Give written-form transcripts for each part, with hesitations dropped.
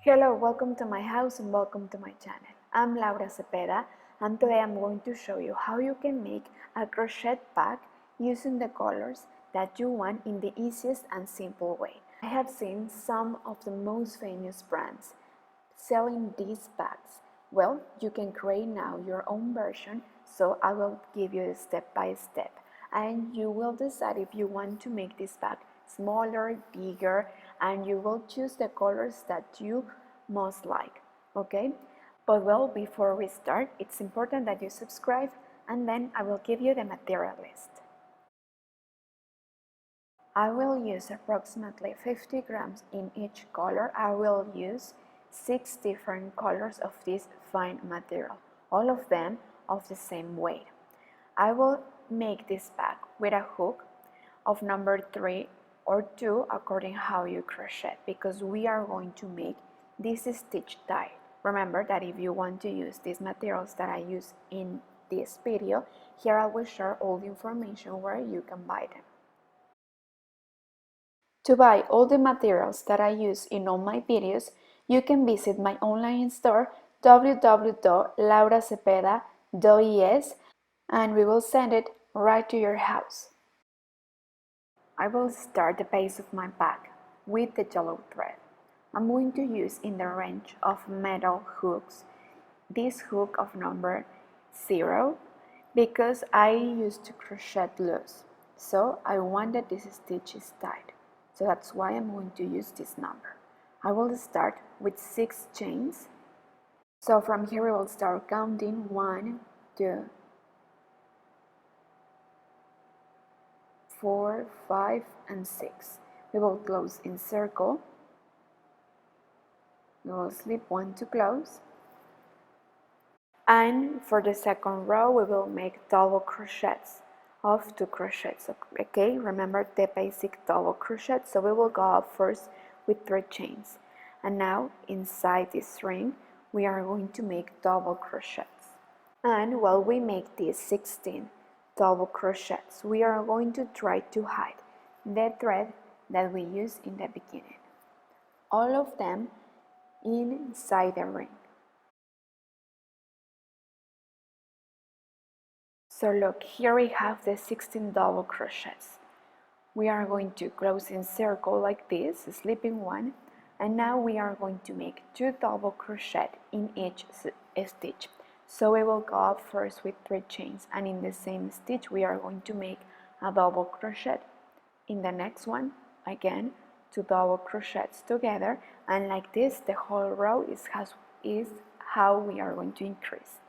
Hello, welcome to my house and welcome to my channel. I'm Laura Cepeda and today I'm going to show you how you can make a crochet bag using the colors that you want in the easiest and simple way. I have seen some of the most famous brands selling these bags. Well, you can create now your own version, so I will give you the step by step and you will decide if you want to make this bag smaller, bigger, and you will choose the colors that you most like, okay? But well, before we start, it's important that you subscribe and then I will give you the material list. I will use approximately 50 grams in each color. I will use 6 different colors of this fine material, all of them of the same weight. I will make this bag with a hook of number 3 or 2 according how you crochet, because we are going to make this stitch tie. Remember that if you want to use these materials that I use in this video, here I will share all the information where you can buy them. To buy all the materials that I use in all my videos, you can visit my online store www.lauracepeda.es and we will send it right to your house. I will start the base of my bag with the yellow thread. I'm going to use in the range of metal hooks this hook of number 0 because I used to crochet loose, so I want that this stitch is tight, so that's why I'm going to use this number. I will start with 6 chains, so from here we will start counting 1, 2, 4, 5, and 6. We will close in circle. We will slip 1 to close. And for the second row, we will make double crochets of 2 crochets. Okay, remember the basic double crochet. So we will go up first with 3 chains. And now inside this ring, we are going to make double crochets. And while we make these 16 double crochets, we are going to try to hide the thread that we used in the beginning, all of them inside the ring. So look, here we have the 16 double crochets. We are going to close in circle like this, slipping 1, and now we are going to make 2 double crochet in each stitch. So we will go up first with 3 chains, and in the same stitch we are going to make a double crochet. In the next one, again, 2 double crochets together, and like this the whole row is how we are going to increase.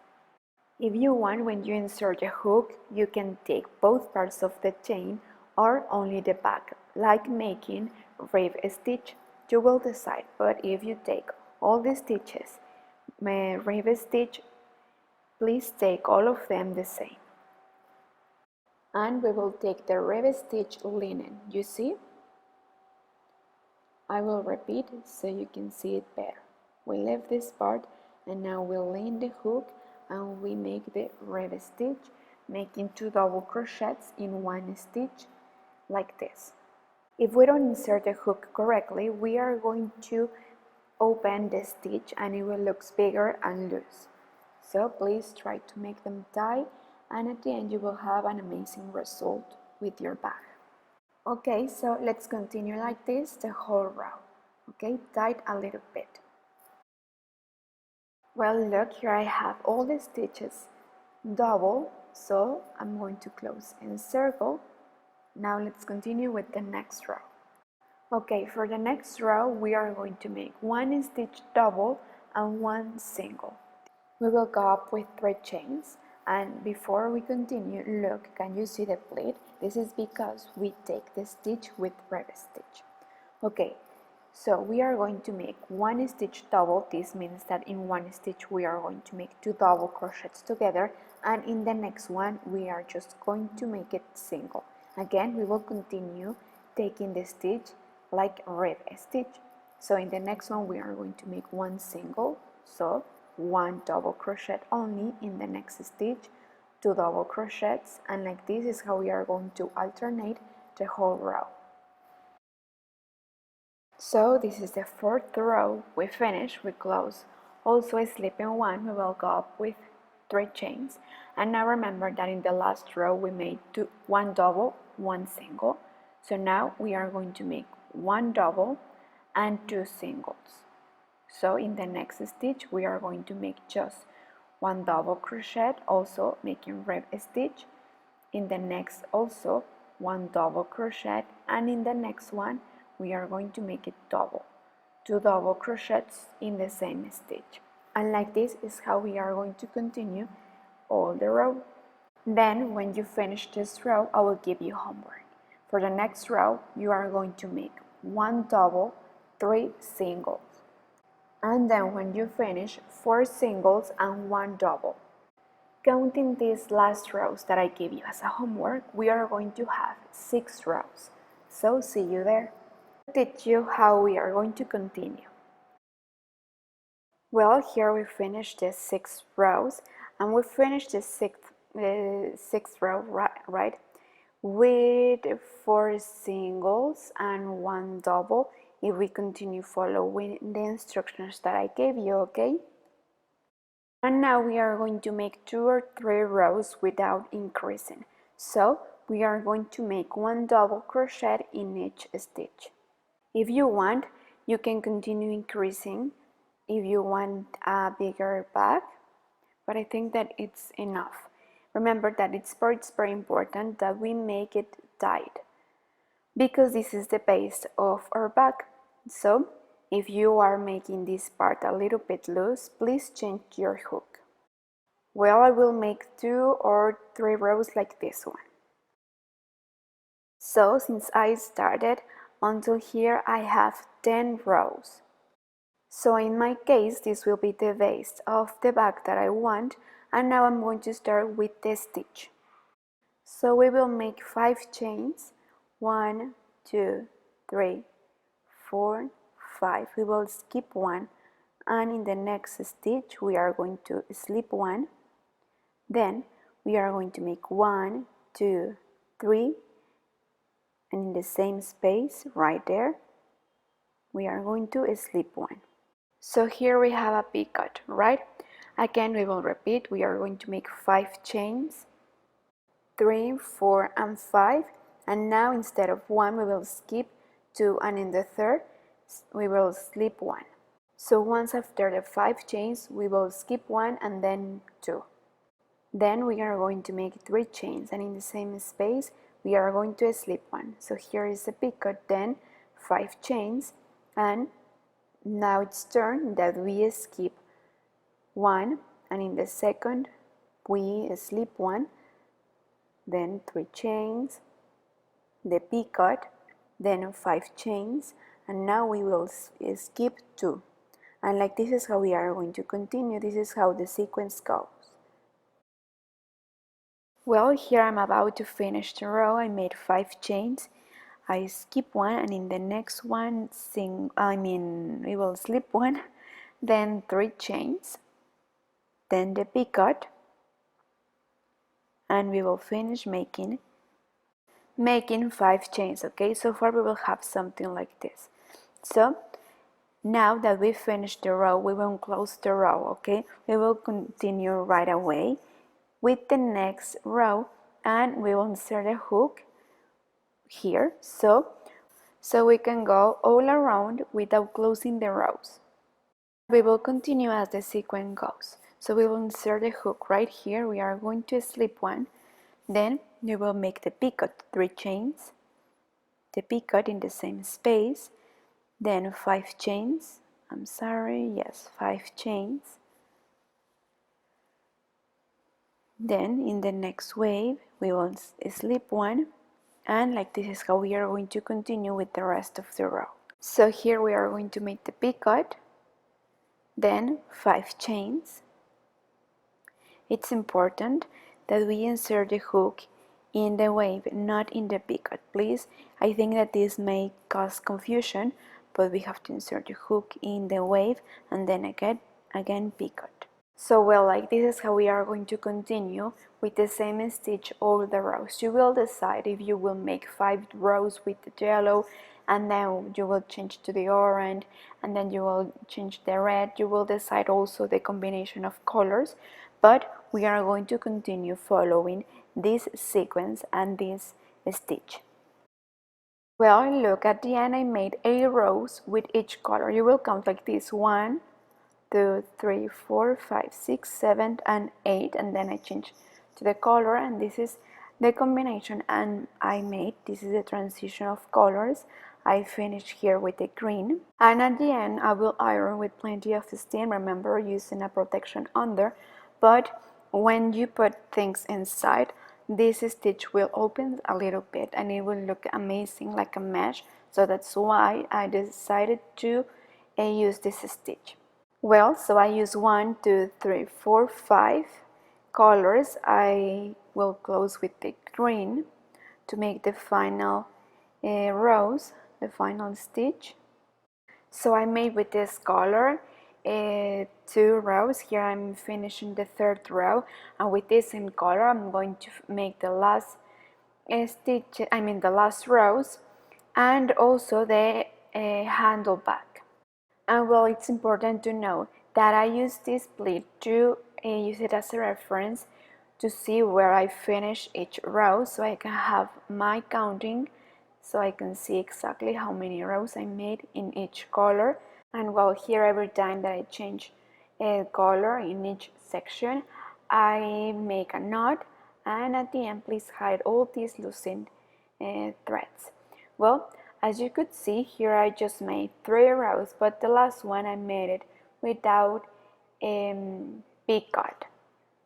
If you want, when you insert a hook, you can take both parts of the chain or only the back, like making rib stitch. You will decide, but if you take all the stitches, rib stitch, please take all of them the same. And we will take the rib stitch linen, you see? I will repeat so you can see it better. We leave this part and now we'll lean the hook and we make the rib stitch, making 2 double crochets in 1 stitch like this. If we don't insert the hook correctly, we are going to open the stitch and it will look bigger and loose. So please try to make them tight, and at the end you will have an amazing result with your bag. Okay, so let's continue like this the whole row. Okay, tight a little bit. Well, look, here I have all the stitches double, so I'm going to close in circle. Now let's continue with the next row. Okay, for the next row we are going to make 1 stitch double and 1 single. We will go up with 3 chains, and before we continue, look, can you see the pleat? This is because we take the stitch with rib stitch. Okay, so we are going to make 1 stitch double. This means that in 1 stitch we are going to make 2 double crochets together, and in the next one we are just going to make it single. Again, we will continue taking the stitch like rib stitch. So in the next one we are going to make 1 single, so 1 double crochet only. In the next stitch 2 double crochets, and like this is how we are going to alternate the whole row. So this is the fourth row. We finish, we close. Also a slip in one, we will go up with 3 chains. And now remember that in the last row we made one double, one single. So now we are going to make one double and 2 singles. So in the next stitch we are going to make just one double crochet, also making rib stitch. In the next also one double crochet, and in the next one we are going to make it double, 2 double crochets in the same stitch. And like this is how we are going to continue all the row. Then when you finish this row, I will give you homework. For the next row you are going to make one double, 3 singles, and then when you finish 4 singles and 1 double. Counting these last rows that I gave you as a homework, we are going to have 6 rows. So see you there. I'll teach you how we are going to continue. Well, here we finished the 6 rows, and we finished the sixth row, right? With 4 singles and 1 double if we continue following the instructions that I gave you, okay? And now we are going to make 2 or 3 rows without increasing. So we are going to make 1 double crochet in each stitch. If you want, you can continue increasing if you want a bigger bag, but I think that it's enough. Remember that it's very important that we make it tight, because this is the base of our bag. So if you are making this part a little bit loose, please change your hook. Well, I will make 2 or 3 rows like this one. So since I started until here, I have 10 rows. So in my case, this will be the base of the bag that I want, and now I'm going to start with the stitch. So we will make 5 chains, 1, 2, 3, 4, 5. We will skip 1, and in the next stitch we are going to slip 1. Then we are going to make 1, 2, 3, and in the same space right there we are going to slip 1. So here we have a picot, right? Again we will repeat. We are going to make 5 chains, 3, 4, and 5, and now instead of 1 we will skip 2, and in the third we will slip 1. So once after the 5 chains we will skip 1 and then 2. Then we are going to make 3 chains, and in the same space we are going to slip 1. So here is the picot, then 5 chains, and now it's turn that we skip 1, and in the second we slip 1, then 3 chains, the picot, then 5 chains, and now we will skip 2. And like this is how we are going to continue. This is how the sequence goes. Well, here I'm about to finish the row. I made 5 chains. I skip 1, and in the next one we will slip 1, then 3 chains, then the picot, and we will finish making 5 chains. Okay, so far we will have something like this. So now that we finished the row, we will close the row. Okay, we will continue right away with the next row, and we will insert a hook here so we can go all around without closing the rows. We will continue as the sequence goes. So we will insert a hook right here. We are going to slip 1, then we will make the picot, 3 chains, the picot in the same space, then 5 chains, 5 chains. Then in the next wave we will slip 1, and like this is how we are going to continue with the rest of the row. So here we are going to make the picot, then 5 chains. It's important that we insert the hook in the wave, not in the picot, please. I think that this may cause confusion, but we have to insert the hook in the wave and then again picot. So well, like this is how we are going to continue with the same stitch all the rows. You will decide if you will make 5 rows with the yellow and then you will change to the orange, and then you will change the red. You will decide also the combination of colors, but we are going to continue following this sequence and this stitch. Well, look, at the end I made 8 rows with each color. You will count like this: 1, 2, 3, 4, 5, 6, 7, and 8, and then I change to the color, and this is the combination and I made. This is the transition of colors. I finished here with the green, and at the end I will iron with plenty of steam. Remember, using a protection under, but when you put things inside, this stitch will open a little bit and it will look amazing like a mesh. So that's why I decided to use this stitch. Well, so I use 1, 2, 3, 4, 5 colors. I will close with the green to make the final rows, the final stitch. So I made with this color 2 rows. Here I'm finishing the 3rd row, and with this same color I'm going to make the last stitch, the last rows, and also the handle back. And well, it's important to know that I use this split to use it as a reference to see where I finish each row, so I can have my counting, so I can see exactly how many rows I made in each color. And well, here every time that I change a color in each section, I make a knot, and at the end please hide all these loosened threads. Well, as you could see here, I just made 3 rows, but the last one I made it without big cut.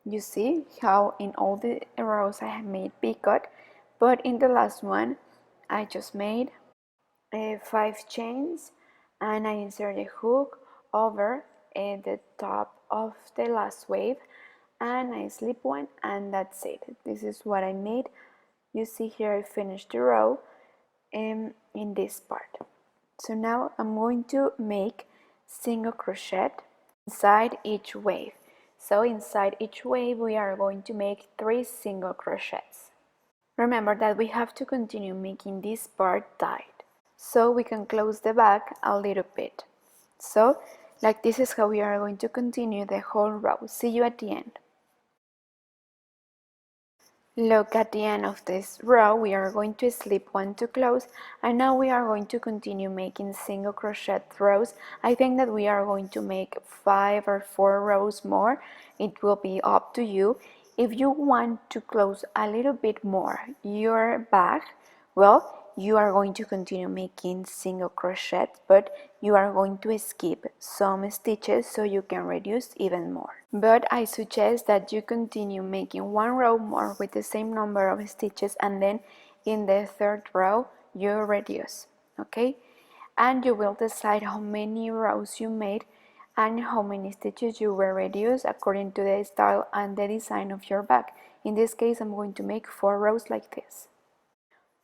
You see how in all the rows I have made big cut, but in the last one I just made 5 chains, and I insert a hook over the top of the last wave, and I slip one, and that's it. This is what I made. You see here I finished the row in this part. So now I'm going to make single crochet inside each wave. So inside each wave we are going to make 3 single crochets. Remember that we have to continue making this part tight, so we can close the back a little bit. So like this is how we are going to continue the whole row. See you at the end. Look, at the end of this row we are going to slip one to close, and now we are going to continue making single crochet rows. I think that we are going to make 5 or 4 rows more. It will be up to you. If you want to close a little bit more your back, well, you are going to continue making single crochet, but you are going to skip some stitches so you can reduce even more. But I suggest that you continue making 1 row more with the same number of stitches, and then in the 3rd row you reduce, okay? And you will decide how many rows you made and how many stitches you will reduce according to the style and the design of your bag. In this case I'm going to make 4 rows like this.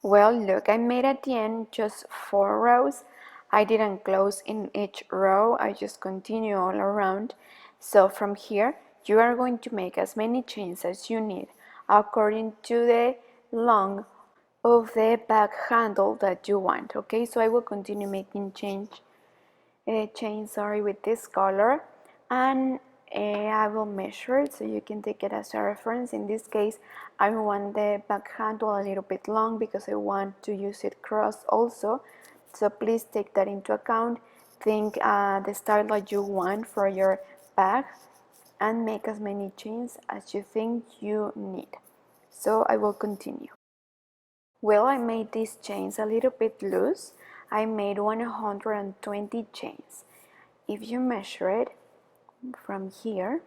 Well, look, I made at the end just 4 rows. I didn't close in each row, I just continue all around. So from here you are going to make as many chains as you need according to the length of the back handle that you want, okay? So I will continue making chains with this color, and I will measure it so you can take it as a reference. In this case I want the back handle a little bit long because I want to use it cross also, so please take that into account. Think the style that you want for your bag and make as many chains as you think you need. So I will continue. Well, I made these chains a little bit loose. I made 120 chains. If you measure it from here,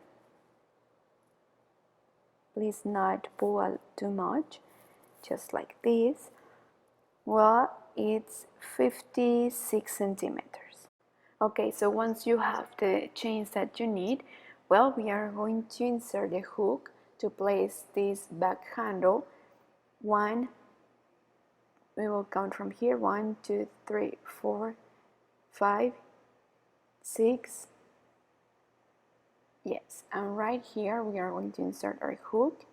please not pull too much, just like this. Well, it's 56 centimeters. Okay, so once you have the chains that you need, well, we are going to insert the hook to place this back handle. We will count from here: 1, 2, 3, 4, 5, 6. Yes, and right here we are going to insert our hook.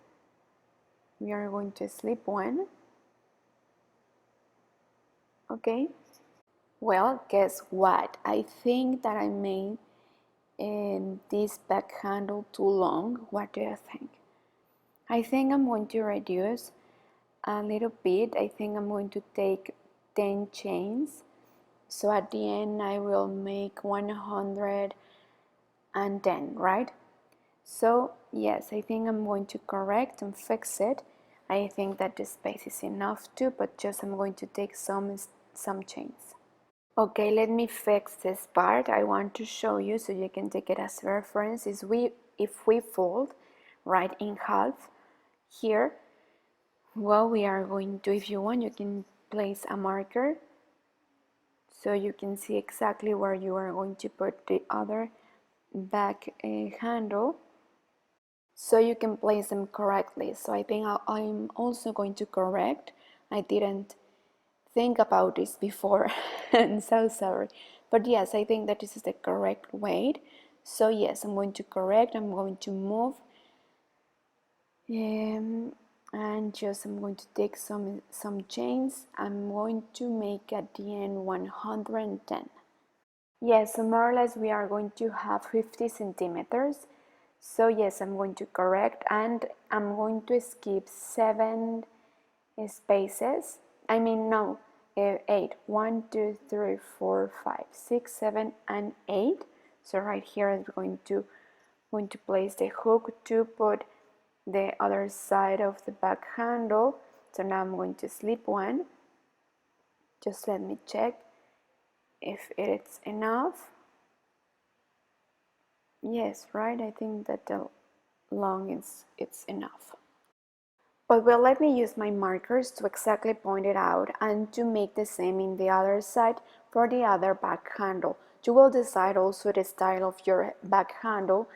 We are going to slip one, okay, Well, guess what? I think that I made this back handle too long. What do you think? I think I'm going to reduce a little bit. I think I'm going to take 10 chains. So at the end I will make 110, right? So yes, I think I'm going to correct and fix it. I think that the space is enough too, but just I'm going to take some chains. Okay, let me fix this part. I want to show you so you can take it as reference. If we fold right in half here, well, we are going to, if you want, you can place a marker so you can see exactly where you are going to put the other back handle, so you can place them correctly. So I think I'm also going to correct. I didn't think about this before. I'm so sorry, but yes, I think that this is the correct way. So yes, I'm going to correct. I'm going to move, and just I'm going to take some chains. I'm going to make at the end 110. Yes, so more or less we are going to have 50 centimeters. So yes, I'm going to correct, and I'm going to skip 7 spaces. I mean, no, 8. 1, 2, 3, 4, 5, 6, 7, and 8. So right here I'm going to place the hook to put the other side of the back handle. So now I'm going to slip one. Just let me check if it's enough. Yes, right, I think that the long it's enough. But well, let me use my markers to exactly point it out and to make the same in the other side for the other back handle. You will decide also the style of your back handle.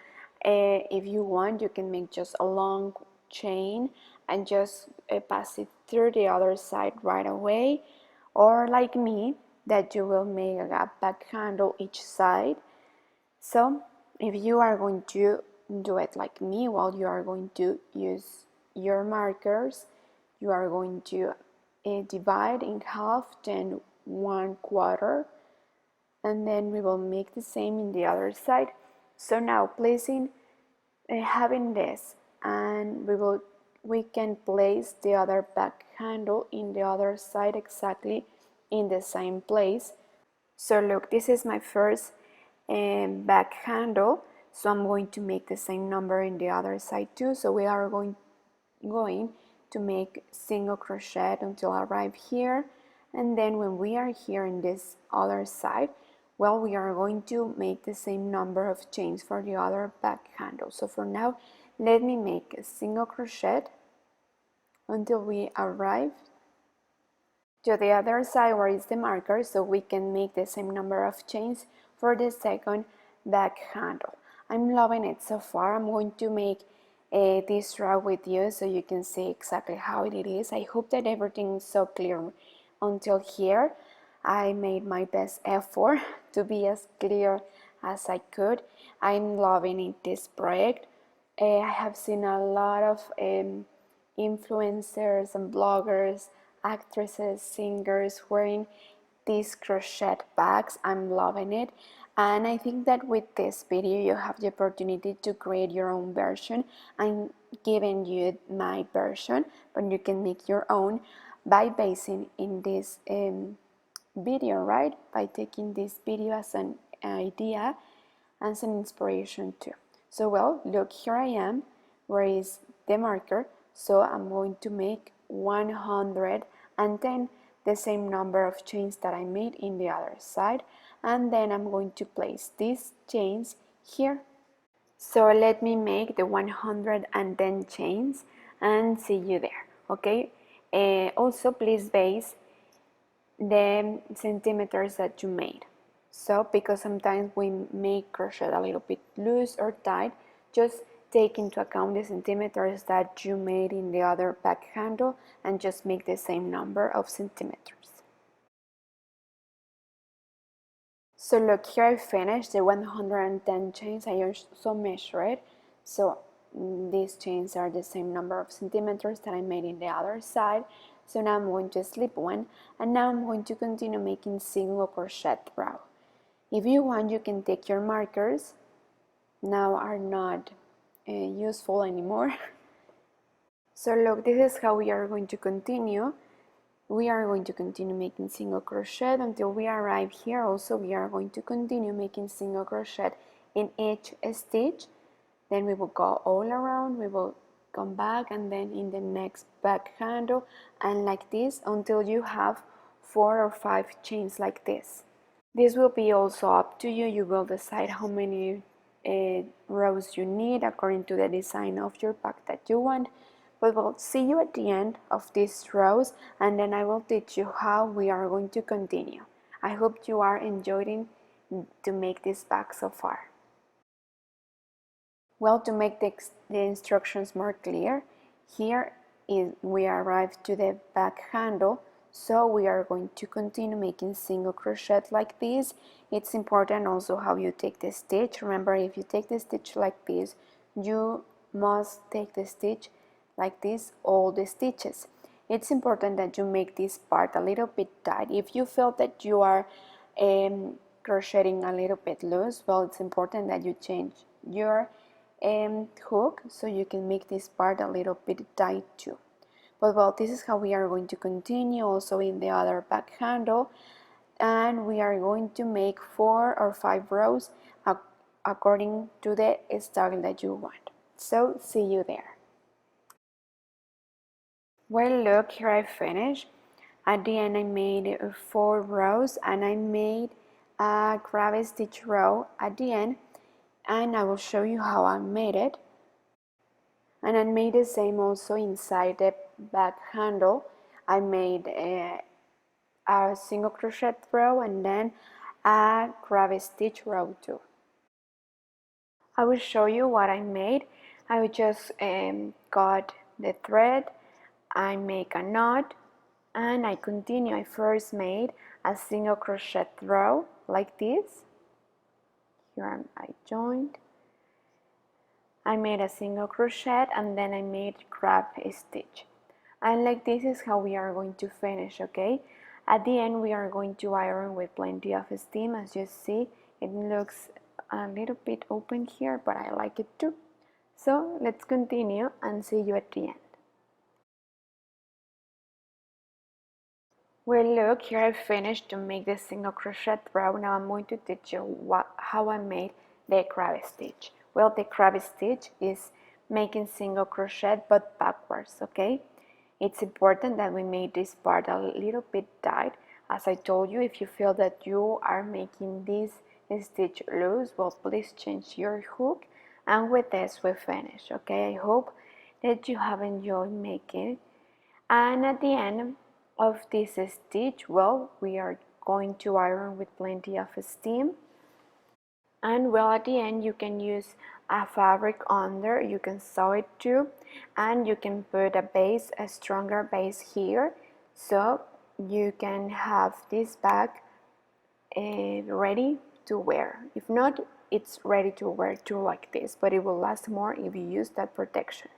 If you want, you can make just a long chain and just pass it through the other side right away, or like me, that you will make a back handle each side. So if you are going to do it like me, well, you are going to use your markers. You are going to divide in half, then 1/4, and then we will make the same in the other side. So now placing, having this, and we can place the other back handle in the other side exactly in the same place. So look, this is my first back handle, so I'm going to make the same number in the other side too. So we are going to make single crochet until I arrive here, and then when we are here in this other side, well, we are going to make the same number of chains for the other back handle. So for now, let me make a single crochet until we arrive to the other side where is the marker, so we can make the same number of chains for the second back handle. I'm loving it so far. I'm going to make this row with you so you can see exactly how it is. I hope that everything is so clear until here. I made my best effort to be as clear as I could. I'm loving it, this project. I have seen a lot of influencers and bloggers, actresses, singers wearing these crochet bags. I'm loving it, and I think that with this video you have the opportunity to create your own version. I'm giving you my version, but you can make your own by basing in this video, right? By taking this video as an idea, as an inspiration too. So well, look, here I am, where is the marker? So I'm going to make 110, the same number of chains that I made in the other side, and then I'm going to place these chains here. So let me make the 110 chains and see you there, okay? Also please base the centimeters that you made. So because sometimes we make crochet a little bit loose or tight, just take into account the centimeters that you made in the other back handle and just make the same number of centimeters. So look, here I finished the 110 chains. I also measured, so these chains are the same number of centimeters that I made in the other side. So now I'm going to slip one, and now I'm going to continue making single crochet row. If you want, you can take your markers, now are not useful anymore. So look, this is how we are going to continue. We are going to continue making single crochet until we arrive here. Also, we are going to continue making single crochet in each stitch. Then we will go all around, we will come back, and then in the next back handle, and like this until you have 4 or 5 chains like this. This will be also up to you. You will decide how many rows you need according to the design of your pack that you want. But we'll see you at the end of these rows, and then I will teach you how we are going to continue. I hope you are enjoying to make this pack so far. Well, to make the instructions more clear, here we arrive to the back handle, so we are going to continue making single crochet like this. It's important also how you take the stitch. Remember, if you take the stitch like this, you must take the stitch like this, all the stitches. It's important that you make this part a little bit tight. If you feel that you are crocheting a little bit loose, well, it's important that you change your hook so you can make this part a little bit tight too. But well, this is how we are going to continue also in the other back handle, and we are going to make 4 or 5 rows according to the style that you want. So see you there. Well, look, here I finished. At the end I made 4 rows, and I made a crab stitch row at the end, and I will show you how I made it. And I made the same also inside the back handle. I made a single crochet row and then a crab stitch row too. I will show you what I made. I just cut the thread, I make a knot, and I continue. I first made a single crochet row like this. Here I joined. I made a single crochet, and then I made crab stitch. And like this is how we are going to finish, okay? At the end we are going to iron with plenty of steam. As you see, it looks a little bit open here, but I like it too. So let's continue and see you at the end. Well, look, here I finished to make the single crochet row. Now I'm going to teach you how I made the crab stitch. Well, the crab stitch is making single crochet but backwards, okay? It's important that we make this part a little bit tight. As I told you, if you feel that you are making this stitch loose, well, please change your hook. And with this we finish, okay? I hope that you have enjoyed making it. And at the end of this stitch, well, we are going to iron with plenty of steam. And well, at the end you can use a fabric under, you can sew it too, and you can put a base, a stronger base here, so you can have this bag ready to wear. If not, it's ready to wear too like this, but it will last more if you use that protection.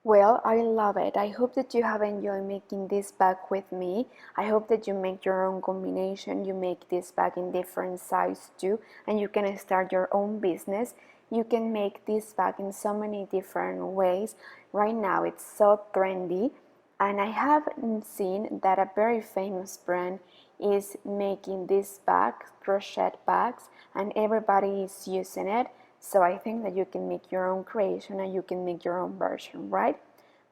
Well, I love it. I hope that you have enjoyed making this bag with me. I hope that you make your own combination. You make this bag in different sizes too, and you can start your own business. You can make this bag in so many different ways. Right now it's so trendy, and I have seen that a very famous brand is making this bag, crochet bags, and everybody is using it. So I think that you can make your own creation and you can make your own version, right?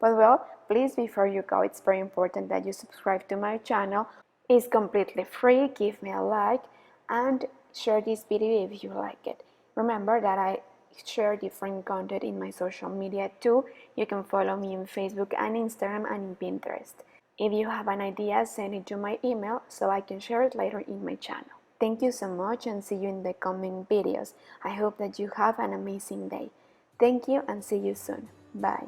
But well, please, before you go, it's very important that you subscribe to my channel. It's completely free. Give me a like and share this video if you like it. Remember that I share different content in my social media too. You can follow me on Facebook and Instagram and in Pinterest. If you have an idea, send it to my email so I can share it later in my channel. Thank you so much, and see you in the coming videos. I hope that you have an amazing day. Thank you and see you soon. Bye.